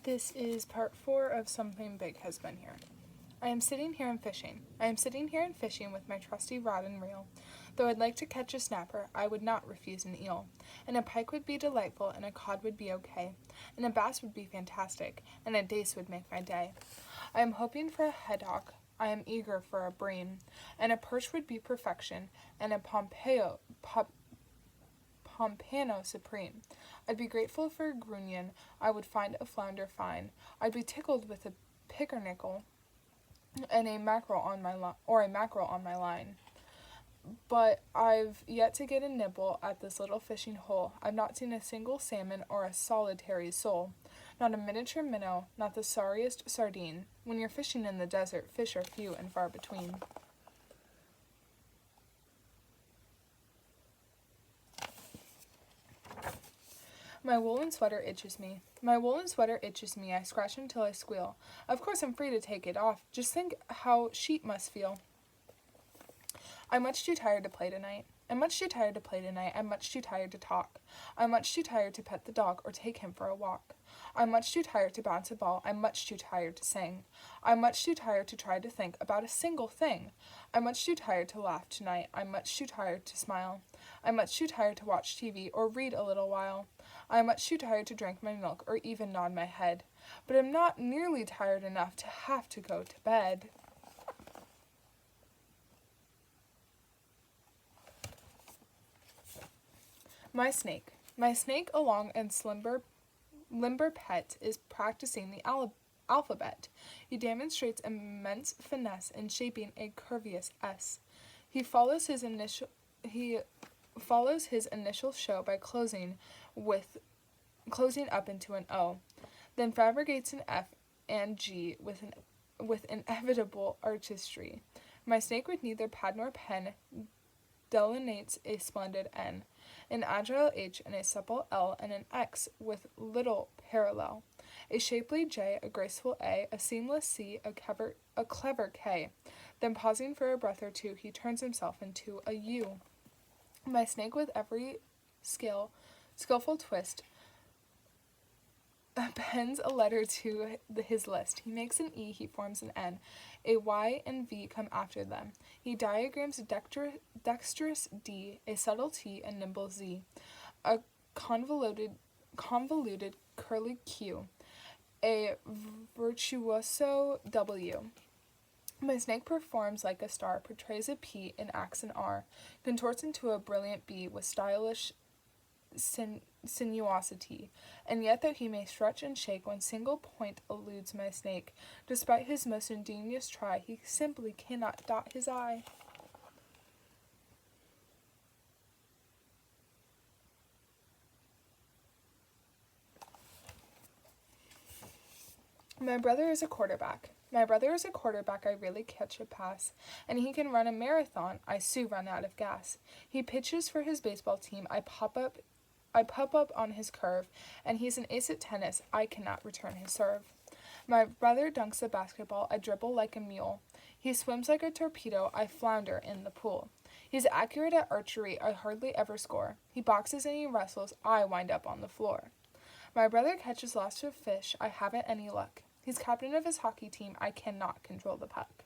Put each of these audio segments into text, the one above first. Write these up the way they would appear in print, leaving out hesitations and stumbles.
This is part 4 of Something Big Has Been Here. I am sitting here and fishing. I am sitting here and fishing with my trusty rod and reel. Though I'd like to catch a snapper, I would not refuse an eel. And a pike would be delightful, and a cod would be okay. And a bass would be fantastic, and a dace would make my day. I am hoping for a haddock. I am eager for a bream. And a perch would be perfection, and a pompano supreme. I'd be grateful for a grunion. I would find a flounder fine. I'd be tickled with a pickernickel and a mackerel on my line. But I've yet to get a nibble at this little fishing hole. I've not seen a single salmon or a solitary sole. Not a miniature minnow, not the sorriest sardine. When you're fishing in the desert, fish are few and far between. My woolen sweater itches me. My woolen sweater itches me. I scratch until I squeal. Of course I'm free to take it off. Just think how sheep must feel. I'm much too tired to play tonight. I'm much too tired to play tonight. I'm much too tired to talk. I'm much too tired to pet the dog or take him for a walk. I'm much too tired to bounce a ball. I'm much too tired to sing. I'm much too tired to try to think about a single thing. I'm much too tired to laugh tonight. I'm much too tired to smile. I'm much too tired to watch TV or read a little while. I'm much too tired to drink my milk or even nod my head. But I'm not nearly tired enough to have to go to bed. My snake along and limber pet is practicing the alphabet. He demonstrates immense finesse in shaping a curvious S. He follows his initial show by closing up into an O, then fabricates an F and G with inevitable artistry. My snake with neither pad nor pen delineates a splendid N, an agile H and a supple L, and an X with little parallel, a shapely J, a graceful A, a seamless C, a clever K. Then pausing for a breath or two, he turns himself into a U. My snake with every skillful twist appends a letter to his list. He makes an E, he forms an N. A Y and V come after them. He diagrams a dexterous D, a subtle T, a nimble Z, a convoluted curly Q, a virtuoso W. My snake performs like a star, portrays a P and acts an R, contorts into a brilliant B with stylish sinuosity, and yet though he may stretch and shake, one single point eludes my snake. Despite his most ingenious try, he simply cannot dot his I. My brother is a quarterback. I really catch a pass, and he can run a marathon. I soon run out of gas. He pitches for his baseball team. I pop up on his curve, and he's an ace at tennis. I cannot return his serve. My brother dunks a basketball. I dribble like a mule. He swims like a torpedo. I flounder in the pool. He's accurate at archery. I hardly ever score. He boxes and he wrestles. I wind up on the floor. My brother catches lots of fish. I haven't any luck. He's captain of his hockey team. I cannot control the puck.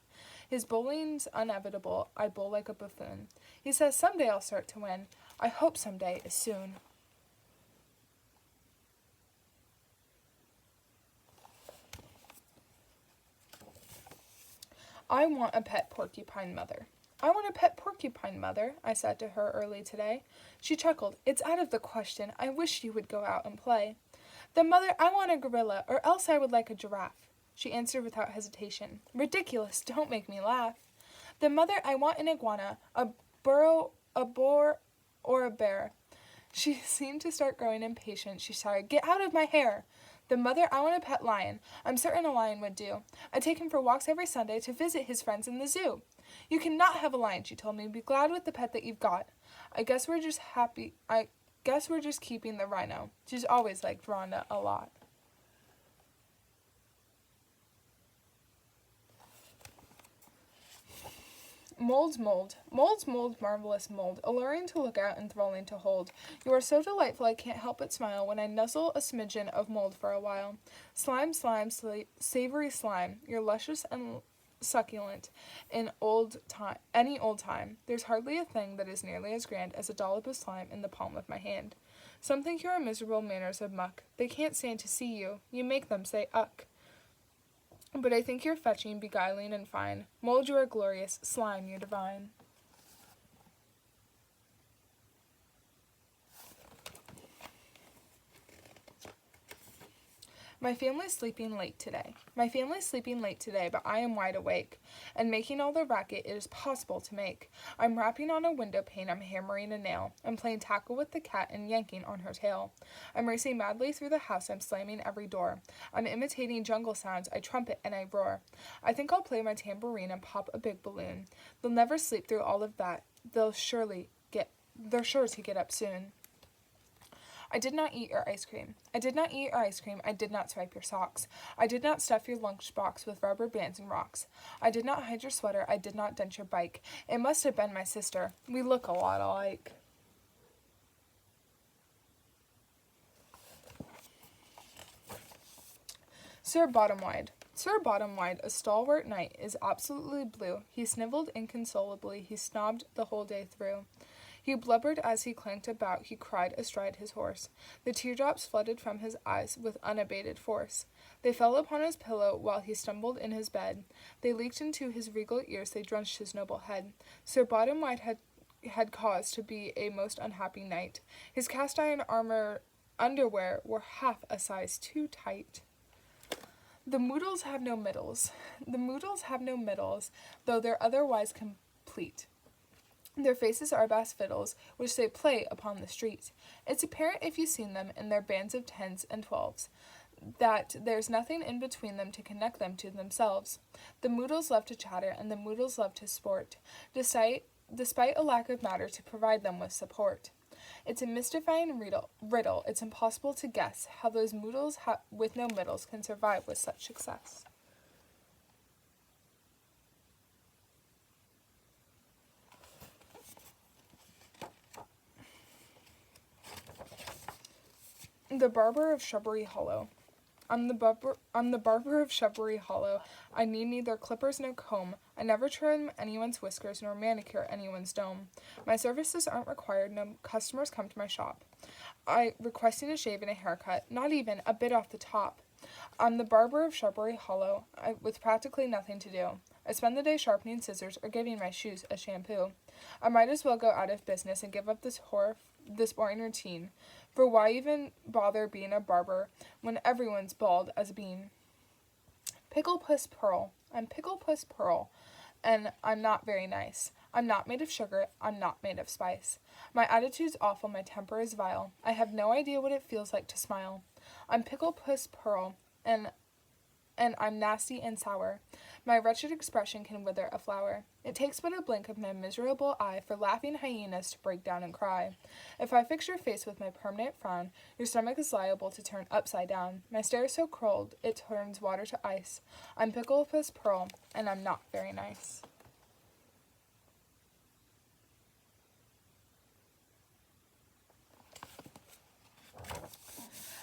His bowling's inevitable. I bowl like a buffoon. He says someday I'll start to win. I hope someday is soon. I want a pet porcupine, Mother. I want a pet porcupine, Mother, I said to her early today. She chuckled. It's out of the question. I wish you would go out and play. Then, Mother, I want a gorilla, or else I would like a giraffe. She answered without hesitation. Ridiculous, don't make me laugh. Then, Mother, I want an iguana, a boar, or a bear. She seemed to start growing impatient. She shouted, Get out of my hair! Then, Mother, I want a pet lion. I'm certain a lion would do. I take him for walks every Sunday to visit his friends in the zoo. You cannot have a lion, she told me. Be glad with the pet that you've got. I guess we're just keeping the rhino. She's always liked Rhonda a lot. Mold, marvelous mold, alluring to look at, enthralling to hold. You are so delightful I can't help but smile when I nuzzle a smidgen of mold for a while. Slime, savory slime, you're luscious and succulent in any old time. There's hardly a thing that is nearly as grand as a dollop of slime in the palm of my hand. Some think your miserable manners of muck. They can't stand to see you. You make them say uck. But I think you're fetching, beguiling, and fine. Mold, you are glorious. Slime, you're divine. My family's sleeping late today. But I am wide awake, and making all the racket it is possible to make. I'm rapping on a window pane, I'm hammering a nail, I'm playing tackle with the cat and yanking on her tail. I'm racing madly through the house, I'm slamming every door. I'm imitating jungle sounds, I trumpet and I roar. I think I'll play my tambourine and pop a big balloon. They'll never sleep through all of that. They're sure to get up soon. I did not eat your ice cream. I did not swipe your socks. I did not stuff your lunchbox with rubber bands and rocks. I did not hide your sweater. I did not dent your bike. It must have been my sister. We look a lot alike. Sir Bottomwide, a stalwart knight, is absolutely blue. He sniveled inconsolably. He snobbed the whole day through. He blubbered as he clanked about, he cried astride his horse. The teardrops flooded from his eyes with unabated force. They fell upon his pillow while he stumbled in his bed. They leaked into his regal ears, they drenched his noble head. Sir Bottomwide had cause to be a most unhappy knight. His cast-iron underwear were half a size too tight. The Moodles have no middles, though they're otherwise complete. Their faces are bass fiddles, which they play upon the street. It's apparent, if you've seen them in their bands of 10s and 12s, that there's nothing in between them to connect them to themselves. The Moodles love to chatter, and the Moodles love to sport, despite a lack of matter to provide them with support. It's a mystifying riddle. It's impossible to guess how those Moodles with no middles can survive with such success. The Barber of Shrubbery Hollow. I'm the barber of Shrubbery Hollow. I need neither clippers nor comb. I never trim anyone's whiskers nor manicure anyone's dome. My services aren't required. No customers come to my shop. Requesting a shave and a haircut, not even a bit off the top. I'm the barber of Shrubbery Hollow, with practically nothing to do. I spend the day sharpening scissors or giving my shoes a shampoo. I might as well go out of business and give up this boring routine. For why even bother being a barber when everyone's bald as a bean? Pickle Puss Pearl. I'm Pickle Puss Pearl, and I'm not very nice. I'm not made of sugar. I'm not made of spice. My attitude's awful. My temper is vile. I have no idea what it feels like to smile. I'm Pickle Puss Pearl, and I'm nasty and sour. My wretched expression can wither a flower. It takes but a blink of my miserable eye for laughing hyenas to break down and cry. If I fix your face with my permanent frown, your stomach is liable to turn upside down. My stare is so cold, it turns water to ice. I'm Pickle Puss Pearl, and I'm not very nice.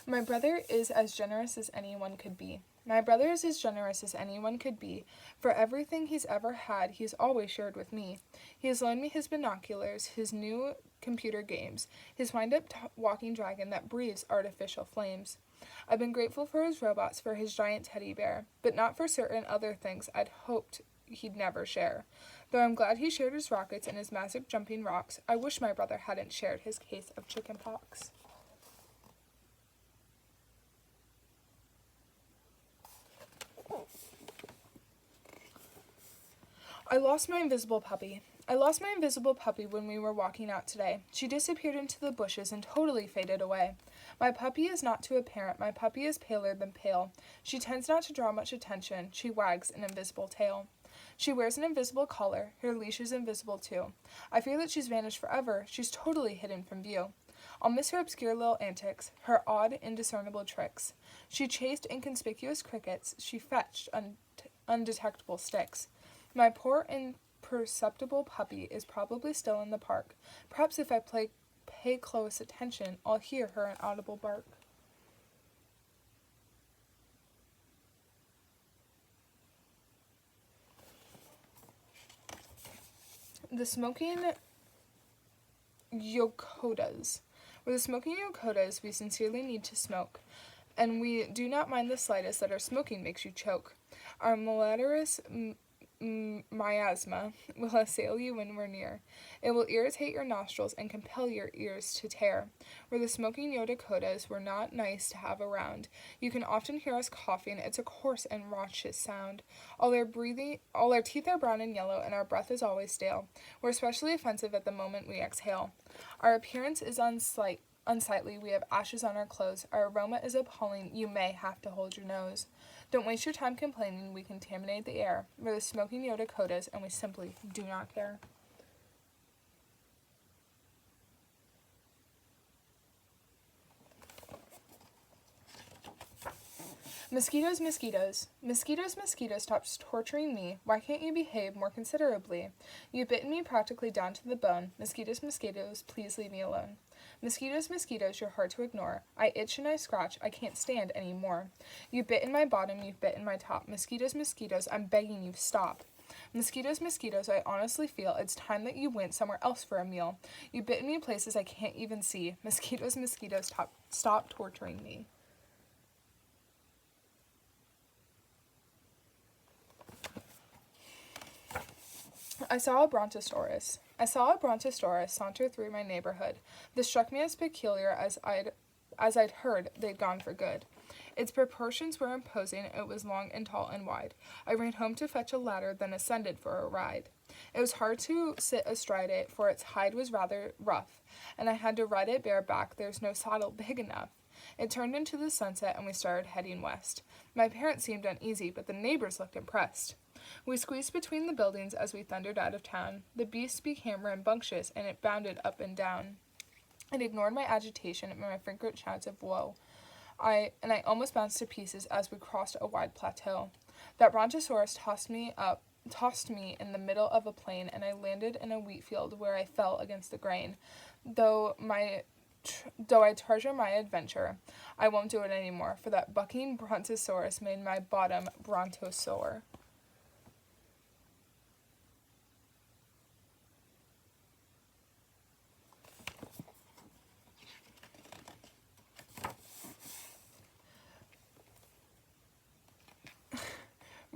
My brother is as generous as anyone could be. For everything he's ever had, he's always shared with me. He has loaned me his binoculars, his new computer games, his wind-up walking dragon that breathes artificial flames. I've been grateful for his robots, for his giant teddy bear, but not for certain other things I'd hoped he'd never share. Though I'm glad he shared his rockets and his massive jumping rocks, I wish my brother hadn't shared his case of chicken pox. I lost my invisible puppy when we were walking out today. She disappeared into the bushes and totally faded away. My puppy is not to a parent. My puppy is paler than pale. She tends not to draw much attention. She wags an invisible tail. She wears an invisible collar. Her leash is invisible too. I fear that she's vanished forever. She's totally hidden from view. I'll miss her obscure little antics, her odd, indiscernible tricks. She chased inconspicuous crickets. She fetched undetectable sticks. My poor perceptible puppy is probably still in the park. Perhaps if I pay close attention, I'll hear her inaudible bark. The smoking yokotas. With the smoking yokotas, we sincerely need to smoke, and we do not mind the slightest that our smoking makes you choke. Our malodorous miasma will assail you when we're near. It will irritate your nostrils and compel your ears to tear. Where the smoking yokotas were not nice to have around. You can often hear us coughing. It's a coarse and raucous sound. All our teeth are brown and yellow, and our breath is always stale. We're especially offensive at the moment we exhale. Our appearance is unsightly. We have ashes on our clothes. Our aroma is appalling. You may have to hold your nose. Don't waste your time complaining. We contaminate the air. We're the smoking yokotas, and we simply do not care. Mosquitoes, mosquitoes. Mosquitoes, mosquitoes, stop torturing me. Why can't you behave more considerably? You've bitten me practically down to the bone. Mosquitoes, mosquitoes, please leave me alone. Mosquitoes, mosquitoes, you're hard to ignore. I itch and I scratch. I can't stand any more. You've bitten my bottom. You've bitten my top. Mosquitoes, mosquitoes, I'm begging you, stop. Mosquitoes, mosquitoes, I honestly feel it's time that you went somewhere else for a meal. You've bitten me places I can't even see. Mosquitoes, mosquitoes, stop torturing me. I saw a brontosaurus saunter through my neighborhood. This struck me as peculiar, as I'd heard they'd gone for good. Its proportions were imposing. It was long and tall and wide. I ran home to fetch a ladder, then ascended for a ride. It was hard to sit astride it, for its hide was rather rough, and I had to ride it bareback. There's no saddle big enough. It turned into the sunset, and we started heading west. My parents seemed uneasy, but the neighbors looked impressed. We squeezed between the buildings as we thundered out of town. The beast became rambunctious, and it bounded up and down. It ignored my agitation and my frequent shouts of woe. I almost bounced to pieces as we crossed a wide plateau. That brontosaurus tossed me in the middle of a plain, and I landed in a wheat field where I fell against the grain. Though I treasure my adventure, I won't do it anymore, for that bucking brontosaurus made my bottom brontosaur.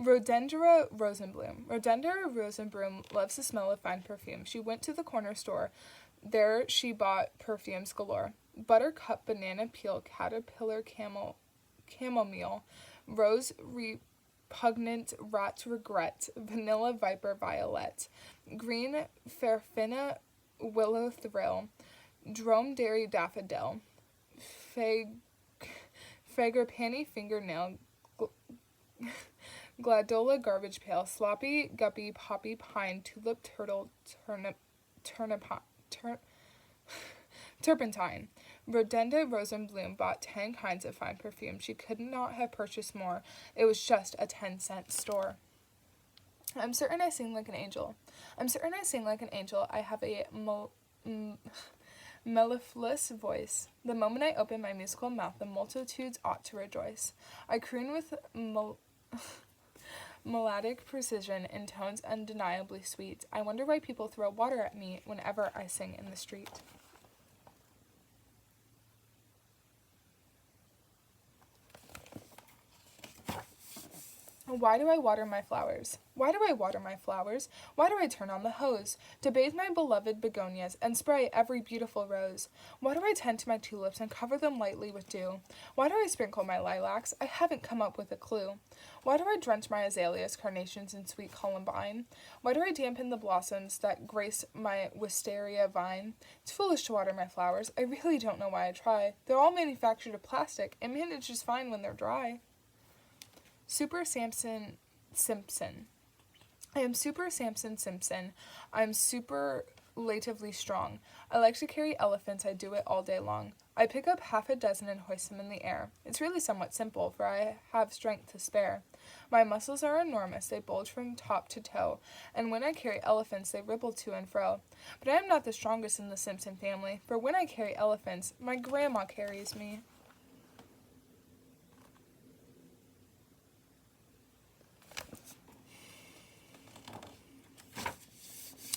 Rhododendra Rosenbloom. Rhododendra Rosenbloom loves the smell of fine perfume. She went to the corner store. There she bought perfumes galore. Buttercup, banana peel, caterpillar, chamomile, rose repugnant, rat regret, vanilla viper violet, green fairfinna willow thrill, dromedary daffodil, frangipani fingernail, gladola garbage pail, sloppy guppy poppy pine, tulip turtle turpentine. Rhododendra Rosenbloom bought 10 kinds of fine perfume. She could not have purchased more. It was just a 10-cent store. I'm certain I sing like an angel. I have a mellifluous voice. The moment I open my musical mouth, the multitudes ought to rejoice. I croon with melodic precision in tones undeniably sweet. I wonder why people throw water at me whenever I sing in the street. Why do I water my flowers? Why do I turn on the hose to bathe my beloved begonias and spray every beautiful rose? Why do I tend to my tulips and cover them lightly with dew? Why do I sprinkle my lilacs? I haven't come up with a clue. Why do I drench my azaleas, carnations, and sweet columbine? Why do I dampen the blossoms that grace my wisteria vine? It's foolish to water my flowers. I really don't know why I try. They're all manufactured of plastic and manage just fine when they're dry. Super Samson Simpson. I am Super Samson Simpson. I'm super superlatively strong. I like to carry elephants, I do it all day long. I pick up half a dozen and hoist them in the air. It's really somewhat simple, for I have strength to spare. My muscles are enormous, they bulge from top to toe, and when I carry elephants, they ripple to and fro. But I am not the strongest in the Simpson family, for when I carry elephants, my grandma carries me.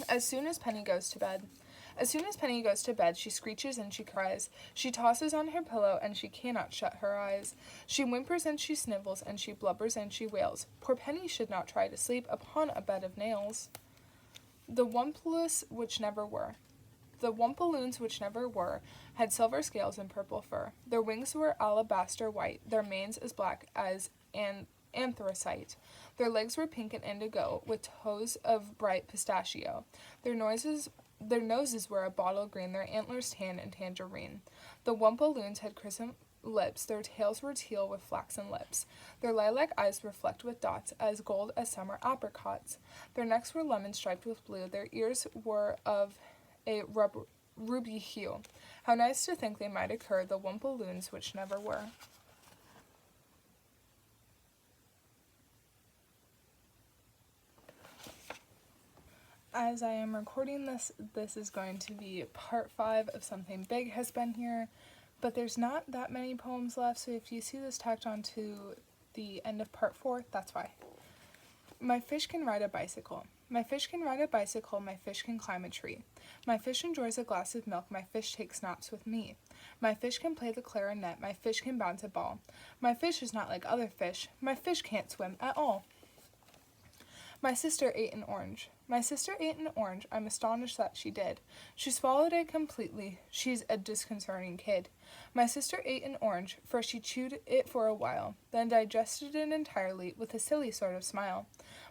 As soon as Penny goes to bed. As soon as Penny goes to bed, she screeches and she cries. She tosses on her pillow and she cannot shut her eyes. She whimpers and she snivels and she blubbers and she wails. Poor Penny should not try to sleep upon a bed of nails. The Wumpaloons which never were. The Wumpaloons which never were had silver scales and purple fur. Their wings were alabaster white, their manes as black as anthracite. Their legs were pink and indigo, with toes of bright pistachio. Their noses were a bottle green, their antlers tan and tangerine. The Wumpaloons had crimson lips, their tails were teal with flaxen lips. Their lilac eyes were flecked with dots, as gold as summer apricots. Their necks were lemon striped with blue, their ears were of a ruby hue. How nice to think they might occur, the Wumpaloons which never were. As I am recording this, this is going to be part 5 of Something Big Has Been Here, but there's not that many poems left, so if you see this tacked on to the end of part 4, that's why. My fish can ride a bicycle. My fish can ride a bicycle, my fish can climb a tree. My fish enjoys a glass of milk, my fish takes naps with me. My fish can play the clarinet, my fish can bounce a ball. My fish is not like other fish, my fish can't swim at all. My sister ate an orange. My sister ate an orange, I'm astonished that she did. She swallowed it completely, she's a disconcerting kid. My sister ate an orange, for she chewed it for a while, then digested it entirely with a silly sort of smile.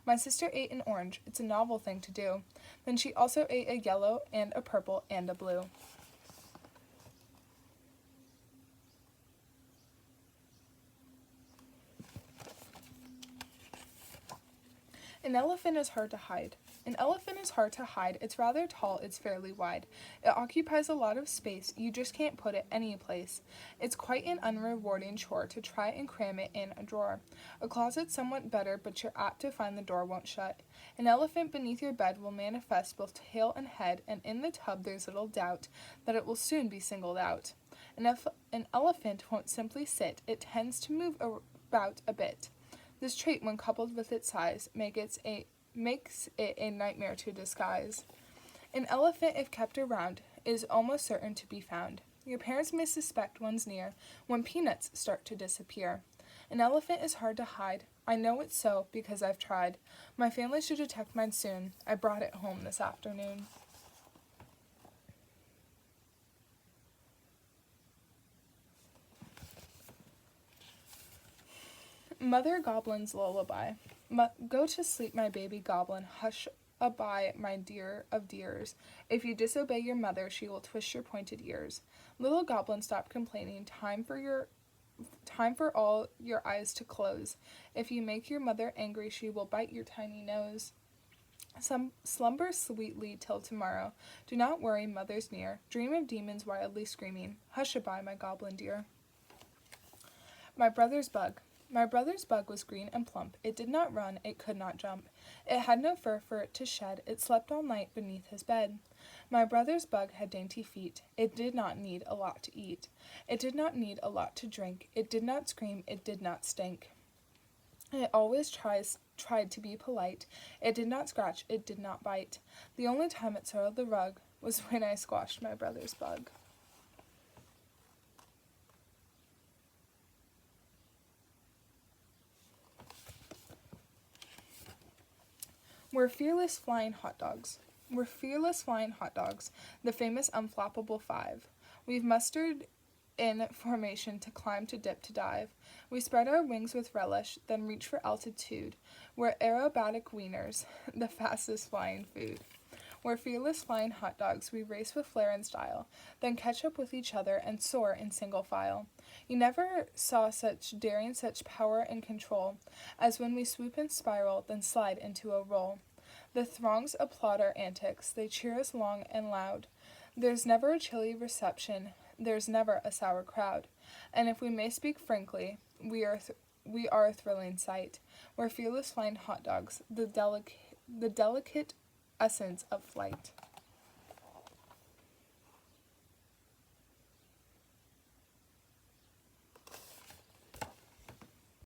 My sister ate an orange, it's a novel thing to do. Then she also ate a yellow and a purple and a blue. An elephant is hard to hide. An elephant is hard to hide. It's rather tall, it's fairly wide. It occupies a lot of space, you just can't put it any place. It's quite an unrewarding chore to try and cram it in a drawer. A closet's somewhat better, but you're apt to find the door won't shut. An elephant beneath your bed will manifest both tail and head, and in the tub there's little doubt that it will soon be singled out. An elephant won't simply sit, it tends to move about a bit. This trait, when coupled with its size, makes it a nightmare to disguise. An elephant, if kept around, is almost certain to be found. Your parents may suspect one's near when peanuts start to disappear. An elephant is hard to hide. I know it's so because I've tried. My family should detect mine soon. I brought it home this afternoon. Mother Goblin's Lullaby. Go to sleep, my baby goblin, hush a-by, my dear of dears. If you disobey your mother, she will twist your pointed ears. Little goblin, stop complaining, time for all your eyes to close. If you make your mother angry, she will bite your tiny nose. Slumber sweetly till tomorrow. Do not worry, mother's near. Dream of demons wildly screaming. Hush a-by, my goblin dear. My brother's bug. My brother's bug was green and plump. It did not run, it could not jump. It had no fur for it to shed. It slept all night beneath his bed. My brother's bug had dainty feet. It did not need a lot to eat. It did not need a lot to drink. It did not scream. It did not stink. It always tried to be polite. It did not scratch. It did not bite. The only time it soiled the rug was when I squashed my brother's bug. We're fearless flying hot dogs. We're fearless flying hot dogs, the famous unflappable 5. We've mustered in formation to climb, to dip, to dive. We spread our wings with relish, then reach for altitude. We're aerobatic wieners, the fastest flying food. We're fearless flying hot dogs, we race with flair and style, then catch up with each other and soar in single file. You never saw such daring, such power and control, as when we swoop and spiral, then slide into a roll. The throngs applaud our antics, they cheer us long and loud. There's never a chilly reception, there's never a sour crowd. And if we may speak frankly, we are a thrilling sight. We're fearless flying hot dogs, the delicate essence of flight.